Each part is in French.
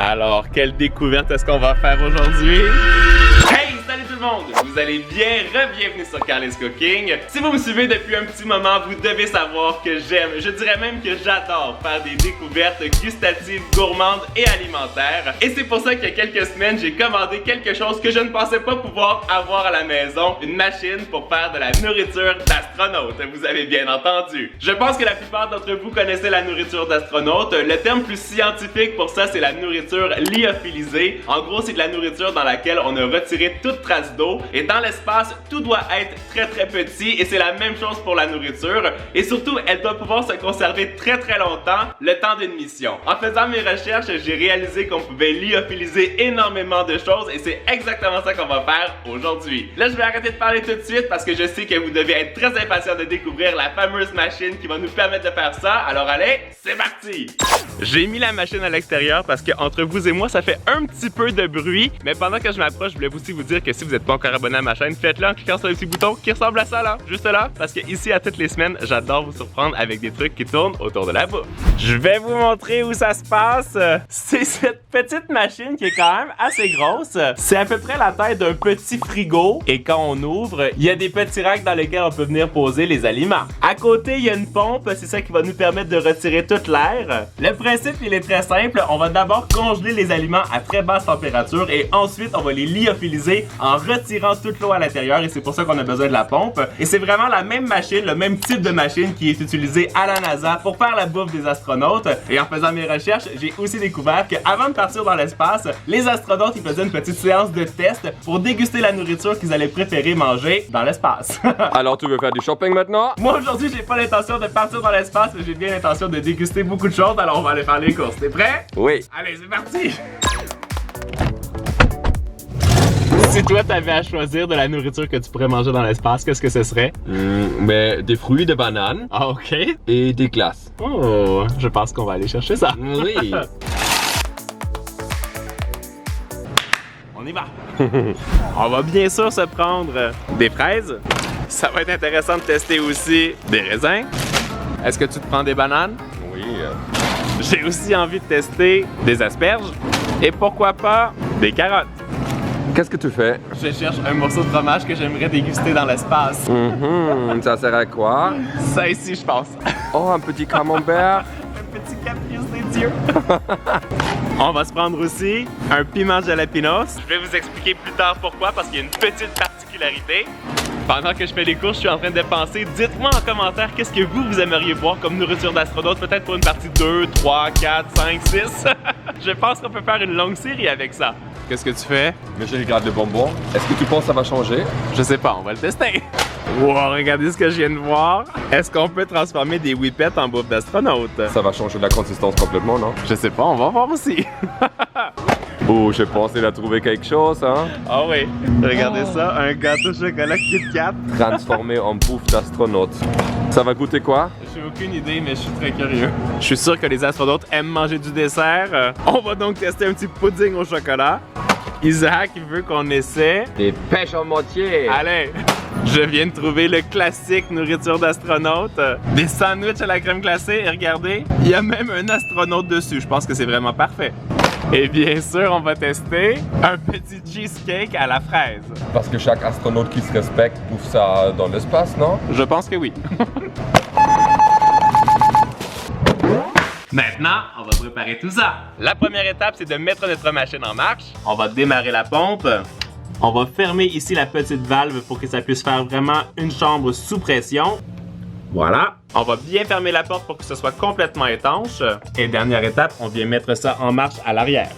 Alors, quelle découverte est-ce qu'on va faire aujourd'hui? Hey, salut tout le monde! Vous allez bien? Bienvenue sur Carly's Cooking. Si vous me suivez depuis un petit moment, vous devez savoir que j'aime, je dirais même que j'adore faire des découvertes gustatives, gourmandes et alimentaires. Et c'est pour ça qu'il y a quelques semaines, j'ai commandé quelque chose que je ne pensais pas pouvoir avoir à la maison. Une machine pour faire de la nourriture d'astronaute. Vous avez bien entendu. Je pense que la plupart d'entre vous connaissez la nourriture d'astronaute. Le terme plus scientifique pour ça, c'est la nourriture lyophilisée. En gros, c'est de la nourriture dans laquelle on a retiré toute trace d'eau. Et dans l'espace, tout doit être très petit. Et c'est la même chose pour la nourriture. Et surtout, elle doit pouvoir se conserver très longtemps, le temps d'une mission. En faisant mes recherches, j'ai réalisé qu'on pouvait lyophiliser énormément de choses. Et c'est exactement ça qu'on va faire aujourd'hui. Là, je vais arrêter de parler tout de suite parce que je sais que vous devez être très impatient de découvrir la fameuse machine qui va nous permettre de faire ça. Alors allez, c'est parti! J'ai mis la machine à l'extérieur parce que entre vous et moi, ça fait un petit peu de bruit. Mais pendant que je m'approche, je voulais aussi vous dire que si vous n'êtes pas encore abonné à ma chaîne, faites-le en cliquant sur le petit bouton qui ressemble à ça là, juste là. Parce que ici, à toutes les semaines, j'adore vous surprendre avec des trucs qui tournent autour de la bouffe. Je vais vous montrer où ça se passe. C'est cette petite machine qui est quand même assez grosse. C'est à peu près la taille d'un petit frigo. Et quand on ouvre, il y a des petits racks dans lesquels on peut venir poser les aliments. À côté, il y a une pompe, c'est ça qui va nous permettre de retirer toute l'air. Le principe, il est très simple. On va d'abord congeler les aliments à très basse température et ensuite, on va les lyophiliser en retirant toute l'eau à l'intérieur et c'est pour ça qu'on a besoin de la pompe. Et c'est vraiment la même machine, le même type de machine qui est utilisée à la NASA pour faire la bouffe des astronautes. Et en faisant mes recherches, j'ai aussi découvert qu'avant de partir dans l'espace, les astronautes ils faisaient une petite séance de test pour déguster la nourriture qu'ils allaient préférer manger dans l'espace. Alors tu veux faire du shopping maintenant? Moi aujourd'hui, j'ai pas l'intention de partir dans l'espace, mais j'ai bien l'intention de déguster beaucoup de choses, alors on va aller faire les courses. T'es prêt? Oui. Allez, c'est parti! Si toi t'avais à choisir de la nourriture que tu pourrais manger dans l'espace, qu'est-ce que ce serait? Mais des fruits, des bananes. Ah, ok. Et des glaces. Oh, je pense qu'on va aller chercher ça. Oui. On y va. On va bien sûr se prendre des fraises. Ça va être intéressant de tester aussi des raisins. Est-ce que tu te prends des bananes? Oui. J'ai aussi envie de tester des asperges. Et pourquoi pas des carottes. Qu'est-ce que tu fais? Je cherche un morceau de fromage que j'aimerais déguster dans l'espace. Ça sert à quoi? Ça ici, je pense. Oh, un petit camembert. Un petit caprice des dieux. On va se prendre aussi un piment jalapenos. Je vais vous expliquer plus tard pourquoi, parce qu'il y a une petite particularité. Pendant que je fais les courses, je suis en train de penser. Dites-moi en commentaire qu'est-ce que vous aimeriez voir comme nourriture d'astronaute, peut-être pour une partie 2, 3, 4, 5, 6. Je pense qu'on peut faire une longue série avec ça. Qu'est-ce que tu fais? Mais je regarde le bonbon. Est-ce que tu penses que ça va changer? Je sais pas, on va le tester. Wow, regardez ce que je viens de voir. Est-ce qu'on peut transformer des whippets en bouffe d'astronaute? Ça va changer la consistance complètement, non? Je sais pas, on va voir aussi. Oh, je pense qu'il a trouvé quelque chose, hein? Ah oui, regardez ça, un gâteau chocolat Kit Kat. Transformé en bouffe d'astronaute. Ça va goûter quoi? J'ai aucune idée, mais je suis très curieux. Je suis sûr que les astronautes aiment manger du dessert. On va donc tester un petit pudding au chocolat. Isaac veut qu'on essaie des pêches en moitié. Allez, je viens de trouver le classique nourriture d'astronaute. Des sandwichs à la crème glacée et regardez, il y a même un astronaute dessus. Je pense que c'est vraiment parfait. Et bien sûr, on va tester un petit cheesecake à la fraise. Parce que chaque astronaute qui se respecte bouffe ça dans l'espace, non? Je pense que oui. Maintenant, on va préparer tout ça. La première étape, c'est de mettre notre machine en marche. On va démarrer la pompe. On va fermer ici la petite valve pour que ça puisse faire vraiment une chambre sous pression. Voilà. On va bien fermer la porte pour que ce soit complètement étanche. Et dernière étape, on vient mettre ça en marche à l'arrière.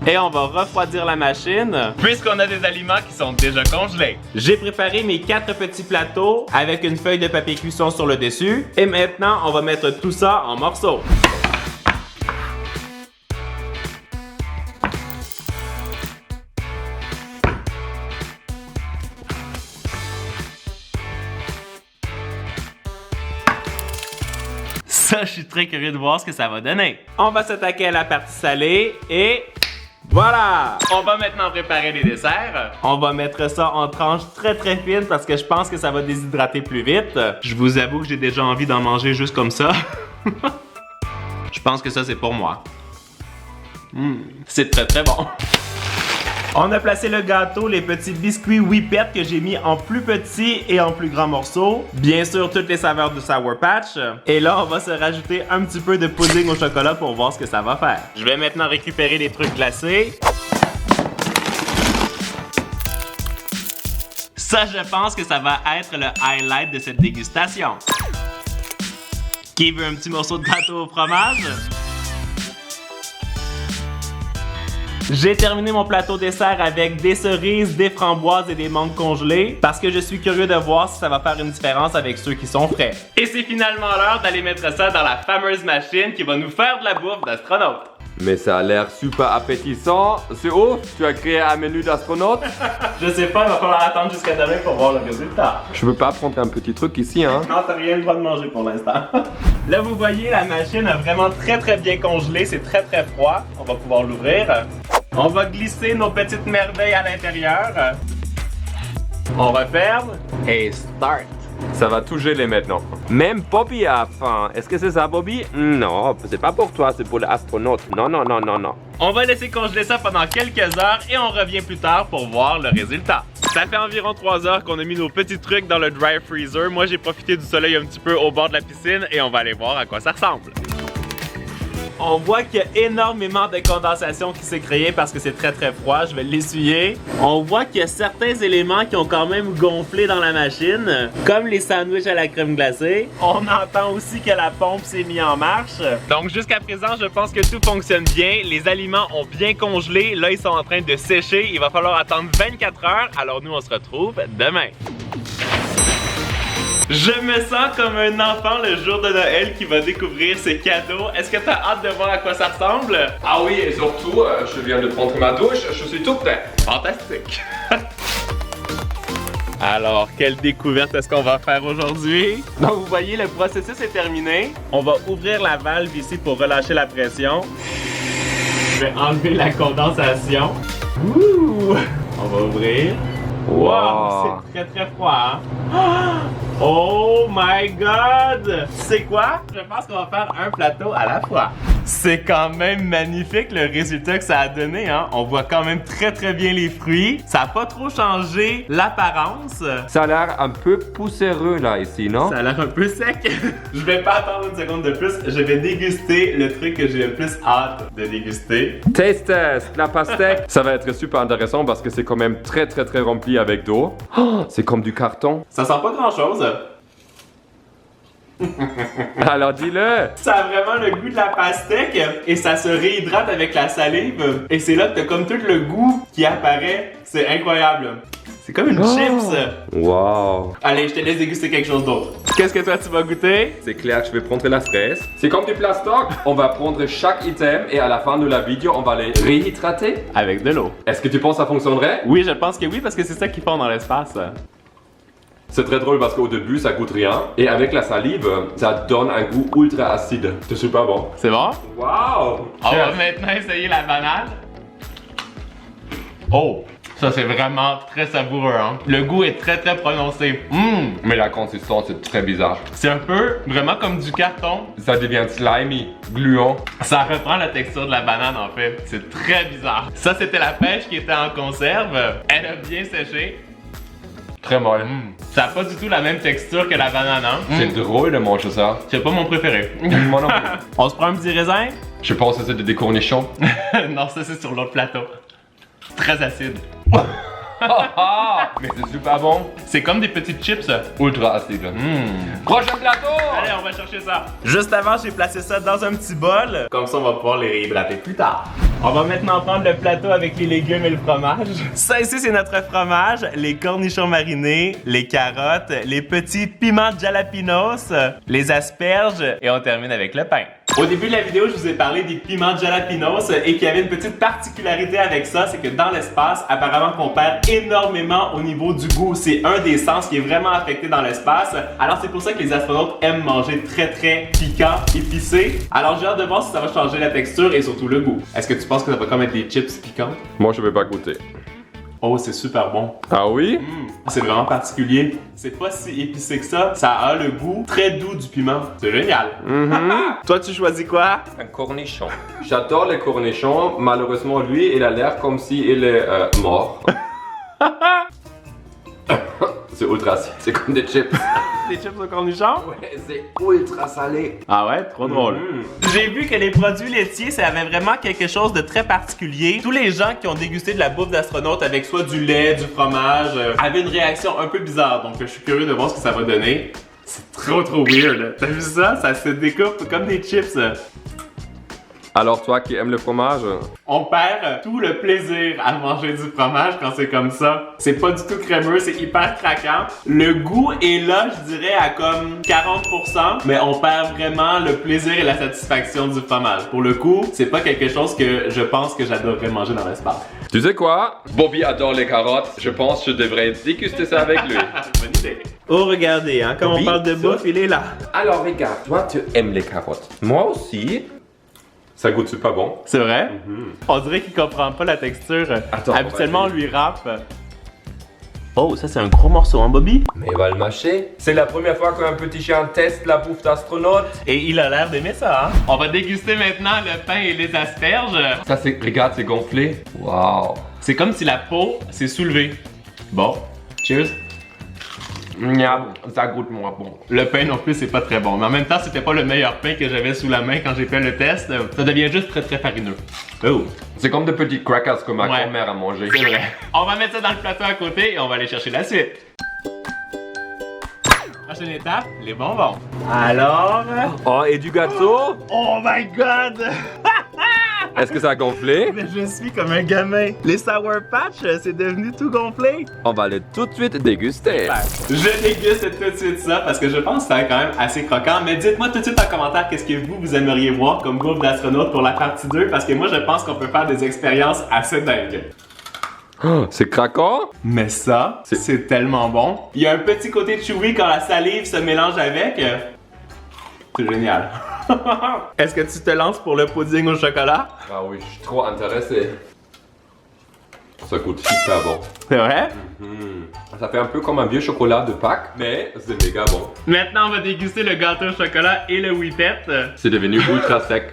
Et on va refroidir la machine puisqu'on a des aliments qui sont déjà congelés. J'ai préparé mes 4 petits plateaux avec une feuille de papier cuisson sur le dessus. Et maintenant, on va mettre tout ça en morceaux. Ça, je suis très curieux de voir ce que ça va donner. On va s'attaquer à la partie salée et voilà! On va maintenant préparer les desserts. On va mettre ça en tranches très fines parce que je pense que ça va déshydrater plus vite. Je vous avoue que j'ai déjà envie d'en manger juste comme ça. Je pense que ça, c'est pour moi. C'est très très bon. On a placé le gâteau, les petits biscuits Whippet que j'ai mis en plus petits et en plus grands morceaux. Bien sûr, toutes les saveurs du Sour Patch. Et là, on va se rajouter un petit peu de pudding au chocolat pour voir ce que ça va faire. Je vais maintenant récupérer les trucs glacés. Ça, je pense que ça va être le highlight de cette dégustation. Qui veut un petit morceau de gâteau au fromage? J'ai terminé mon plateau dessert avec des cerises, des framboises et des mangues congelées parce que je suis curieux de voir si ça va faire une différence avec ceux qui sont frais. Et c'est finalement l'heure d'aller mettre ça dans la fameuse machine qui va nous faire de la bouffe d'astronaute. Mais ça a l'air super appétissant. C'est ouf, tu as créé un menu d'astronaute. Je sais pas, il va falloir attendre jusqu'à demain pour voir le résultat. Je peux pas prendre un petit truc ici, hein. Non, t'as rien le droit de manger pour l'instant. Là, vous voyez, la machine a vraiment très bien congelé. C'est très froid. On va pouvoir l'ouvrir. On va glisser nos petites merveilles à l'intérieur. On referme et start. Ça va tout geler maintenant. Même Bobby a faim. Est-ce que c'est ça, Bobby? Non, c'est pas pour toi, c'est pour l'astronaute. Non. On va laisser congeler ça pendant quelques heures et on revient plus tard pour voir le résultat. Ça fait environ 3 heures qu'on a mis nos petits trucs dans le dry freezer. Moi, j'ai profité du soleil un petit peu au bord de la piscine et on va aller voir à quoi ça ressemble. On voit qu'il y a énormément de condensation qui s'est créée parce que c'est très froid. Je vais l'essuyer. On voit qu'il y a certains éléments qui ont quand même gonflé dans la machine, comme les sandwichs à la crème glacée. On entend aussi que la pompe s'est mise en marche. Donc jusqu'à présent, je pense que tout fonctionne bien. Les aliments ont bien congelé. Là, ils sont en train de sécher. Il va falloir attendre 24 heures. Alors nous, on se retrouve demain. Je me sens comme un enfant le jour de Noël qui va découvrir ses cadeaux. Est-ce que tu as hâte de voir à quoi ça ressemble? Ah oui, et surtout, je viens de prendre ma douche, je suis tout prêt. Fantastique! Alors, quelle découverte est-ce qu'on va faire aujourd'hui? Donc, vous voyez, le processus est terminé. On va ouvrir la valve ici pour relâcher la pression. Je vais enlever la condensation. Ouh! On va ouvrir. Wow, c'est très froid, hein? Oh my god! C'est quoi? Je pense qu'on va faire un plateau à la fois. C'est quand même magnifique le résultat que ça a donné, hein? On voit quand même très bien les fruits. Ça n'a pas trop changé l'apparence. Ça a l'air un peu poussiéreux là ici, non? Ça a l'air un peu sec. Je vais pas attendre une seconde de plus. Je vais déguster le truc que j'ai le plus hâte de déguster. Taste test, la pastèque. Ça va être super intéressant parce que c'est quand même très rempli avec d'eau. Oh, c'est comme du carton. Ça sent pas grand chose. Alors dis-le! Ça a vraiment le goût de la pastèque et ça se réhydrate avec la salive. Et c'est là que t'as comme tout le goût qui apparaît. C'est incroyable. C'est comme une chips. Wow! Allez, je te laisse déguster quelque chose d'autre. Qu'est-ce que toi tu vas goûter? C'est clair que je vais prendre la fraise. C'est comme du plastoc. On va prendre chaque item et à la fin de la vidéo, on va les réhydrater. Avec de l'eau. Est-ce que tu penses que ça fonctionnerait? Oui, je pense que oui parce que c'est ça qu'ils font dans l'espace. C'est très drôle parce qu'au début ça coûte rien et avec la salive ça donne un goût ultra acide. C'est super bon. C'est bon? Wow! On va maintenant essayer la banane. Oh! Ça c'est vraiment très savoureux, hein? Le goût est très prononcé. Mais la consistance est très bizarre. C'est un peu vraiment comme du carton. Ça devient slimy, gluant. Ça reprend la texture de la banane en fait. C'est très bizarre. Ça c'était la pêche qui était en conserve. Elle a bien séché. Très molle. Ça n'a pas du tout la même texture que la banane, hein? C'est drôle de manger ça. C'est pas mon préféré. Moi non plus. On se prend un petit raisin? Je pense que c'est des cornichons. Non, ça c'est sur l'autre plateau. Très acide. Mais c'est super bon. C'est comme des petites chips. Ultra acide. Prochain plateau! Allez, on va chercher ça. Juste avant, j'ai placé ça dans un petit bol. Comme ça, on va pouvoir les réhydrater plus tard. On va maintenant prendre le plateau avec les légumes et le fromage. Ça ici, c'est notre fromage, les cornichons marinés, les carottes, les petits piments de jalapenos, les asperges et on termine avec le pain. Au début de la vidéo, je vous ai parlé des piments de jalapenos et qu'il y avait une petite particularité avec ça, c'est que dans l'espace, apparemment qu'on perd énormément au niveau du goût. C'est un des sens qui est vraiment affecté dans l'espace. Alors c'est pour ça que les astronautes aiment manger très piquant, épicé. Alors j'ai hâte de voir si ça va changer la texture et surtout le goût. Est-ce que tu penses que ça va comme être des chips piquantes? Moi je vais pas goûter. Oh, c'est super bon. Ah oui? C'est vraiment particulier. C'est pas si épicé que ça. Ça a le goût très doux du piment. C'est génial. Toi, tu choisis quoi? Un cornichon. J'adore les cornichons. Malheureusement, lui, il a l'air comme s'il est mort. C'est ultra acide, c'est comme des chips. Des chips au cornichon? Ouais, c'est ultra salé. Ah ouais, trop drôle. J'ai vu que les produits laitiers, ça avait vraiment quelque chose de très particulier. Tous les gens qui ont dégusté de la bouffe d'astronaute avec soit du lait, du fromage, avaient une réaction un peu bizarre. Donc je suis curieux de voir ce que ça va donner. C'est trop weird. T'as vu ça? Ça se découpe comme des chips. Alors toi qui aimes le fromage, On perd tout le plaisir à manger du fromage quand c'est comme ça. C'est pas du tout crémeux, c'est hyper craquant. Le goût est là, je dirais, à comme 40%, mais on perd vraiment le plaisir et la satisfaction du fromage. Pour le coup, c'est pas quelque chose que je pense que j'adorerais manger dans l'espace. tu sais quoi? Bobby adore les carottes. Je pense que je devrais déguster ça avec lui. Bonne idée. Oh, regardez, hein, quand on parle de bouffe, il est là. Alors regarde, toi tu aimes les carottes. Moi aussi. Ça goûte super bon. C'est vrai? On dirait qu'il comprend pas la texture. Attends, habituellement, on lui râpe. Oh, ça c'est un gros morceau, hein, Bobby? Mais il va le mâcher. C'est la première fois qu'un petit chien teste la bouffe d'astronaute. Et il a l'air d'aimer ça, hein? On va déguster maintenant le pain et les asperges. Ça c'est, regarde, c'est gonflé. Waouh. C'est comme si la peau s'est soulevée. Bon, cheers. Miam, ça goûte moins bon. Le pain non plus, c'est pas très bon. Mais en même temps, c'était pas le meilleur pain que j'avais sous la main quand j'ai fait le test. Ça devient juste très farineux. Oh! C'est comme des petits crackers que ma Ouais. grand-mère a mangé. C'est vrai. On va mettre ça dans le plateau à côté et on va aller chercher la suite. Prochaine étape, les bonbons. Alors... Oh, et du gâteau? Oh my god! Est-ce que ça a gonflé? Mais je suis comme un gamin. Les Sour Patch, c'est devenu tout gonflé. On va le tout de suite déguster. Je déguste tout de suite ça parce que je pense que c'est quand même assez croquant. Mais dites-moi tout de suite en commentaire qu'est-ce que vous aimeriez voir comme bouffe d'astronaute pour la partie 2 parce que moi je pense qu'on peut faire des expériences assez dingues. Oh, c'est craquant? Mais ça, c'est tellement bon. Il y a un petit côté chewy quand la salive se mélange avec. C'est génial. Est-ce que tu te lances pour le pudding au chocolat? Ah oui, je suis trop intéressé. Ça coûte super bon. C'est vrai? Ça fait un peu comme un vieux chocolat de Pâques, mais c'est méga bon. Maintenant, on va déguster le gâteau au chocolat et le whippet. C'est devenu ultra sec.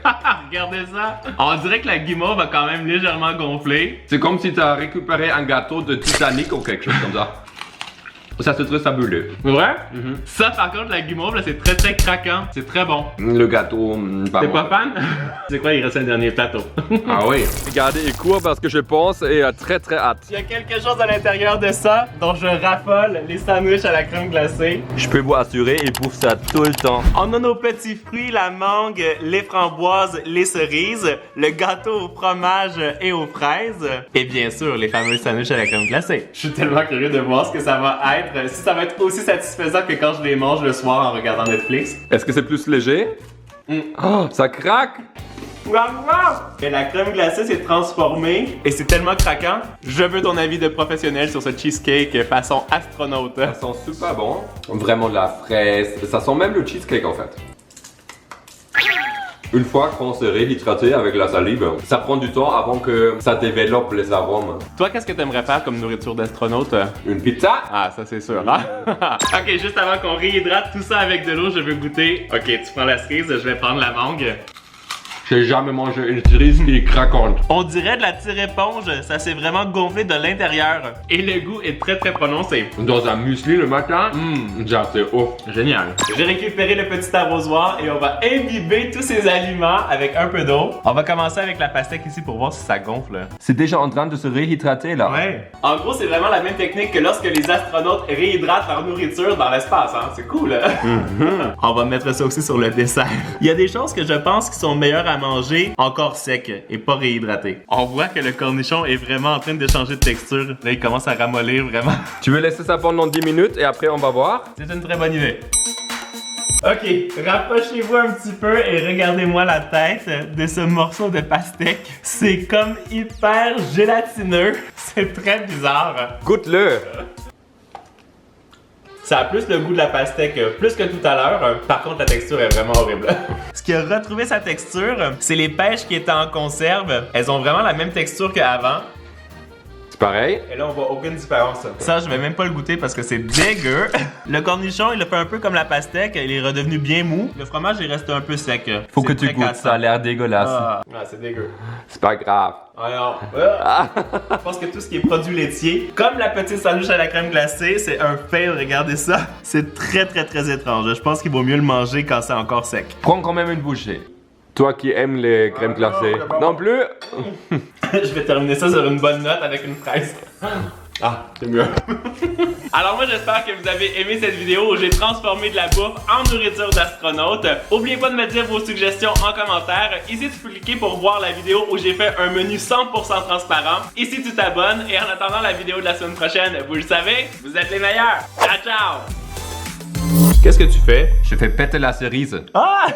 Regardez ça. On dirait que la guimauve va quand même légèrement gonfler. C'est comme si tu as récupéré un gâteau de Titanic ou quelque chose comme ça. Ça c'est très sabouleux. C'est vrai? Ça, par contre, la guimauve, là, c'est très craquant. C'est très bon. Le gâteau, T'es pas fan? C'est quoi, il reste un dernier plateau? Ah oui. Regardez, il court parce que je pense et a très hâte. Il y a quelque chose à l'intérieur de ça dont je raffole, les sandwichs à la crème glacée. Je peux vous assurer, il bouffe ça tout le temps. On a nos petits fruits, la mangue, les framboises, les cerises, le gâteau au fromage et aux fraises, et bien sûr, les fameux sandwichs à la crème glacée. Je suis tellement curieux de voir ce que ça va être, si ça va être aussi satisfaisant que quand je les mange le soir en regardant Netflix. Est-ce que c'est plus léger? Oh, ça craque! Et la crème glacée s'est transformée et c'est tellement craquant. Je veux ton avis de professionnel sur ce cheesecake façon astronaute. Ça sent super bon. Vraiment de la fraise. Ça sent même le cheesecake en fait. Une fois qu'on s'est réhydraté avec la salive, ça prend du temps avant que ça développe les arômes. Toi, qu'est-ce que t'aimerais faire comme nourriture d'astronaute? Une pizza? Ah, ça c'est sûr, hein? Ok, juste avant qu'on réhydrate tout ça avec de l'eau, je veux goûter. Ok, tu prends la cerise, je vais prendre la mangue. J'ai jamais mangé une cerise qui est craquante. On dirait de la tire-éponge, ça s'est vraiment gonflé de l'intérieur. Et le goût est très prononcé. Dans un muesli le matin, genre c'est ouf. Génial. J'ai récupéré le petit arrosoir et on va imbiber tous ces aliments avec un peu d'eau. On va commencer avec la pastèque ici pour voir si ça gonfle. C'est déjà en train de se réhydrater là. Ouais. En gros, c'est vraiment la même technique que lorsque les astronautes réhydratent leur nourriture dans l'espace, hein. C'est cool. On va mettre ça aussi sur le dessert. Il y a des choses que je pense qui sont meilleures à manger encore sec et pas réhydraté. On voit que le cornichon est vraiment en train de changer de texture. Là, il commence à ramollir vraiment. Tu veux laisser ça pendant 10 minutes et après on va voir? C'est une très bonne idée. Ok, rapprochez-vous un petit peu et regardez-moi la tête de ce morceau de pastèque. C'est comme hyper gélatineux. C'est très bizarre. Goûte-le! Ça a plus le goût de la pastèque, plus que tout à l'heure. Par contre, la texture est vraiment horrible. Ce qui a retrouvé sa texture, c'est les pêches qui étaient en conserve. Elles ont vraiment la même texture qu'avant. Pareil. Et là, on voit aucune différence. Ça, je vais même pas le goûter parce que c'est dégueu. Le cornichon, il a fait un peu comme la pastèque. Il est redevenu bien mou. Le fromage, il reste un peu sec. Faut que tu goûtes, ça a l'air dégueulasse. Ah, c'est dégueu. C'est pas grave. Alors, je pense que tout ce qui est produit laitier, comme la petite sandwich à la crème glacée, c'est un fail, regardez ça. C'est très étrange. Je pense qu'il vaut mieux le manger quand c'est encore sec. Prends quand même une bouchée. Toi qui aimes les crèmes glacées. Non plus. Je vais terminer ça sur une bonne note avec une fraise. Ah, c'est mieux. Alors moi j'espère que vous avez aimé cette vidéo où j'ai transformé de la bouffe en nourriture d'astronaute. N'oubliez pas de me dire vos suggestions en commentaire. Ici tu peux cliquer pour voir la vidéo où j'ai fait un menu 100% transparent. Ici tu t'abonnes et en attendant la vidéo de la semaine prochaine, vous le savez, vous êtes les meilleurs. Ciao ciao. Qu'est-ce que tu fais? Je fais péter la cerise. Ah!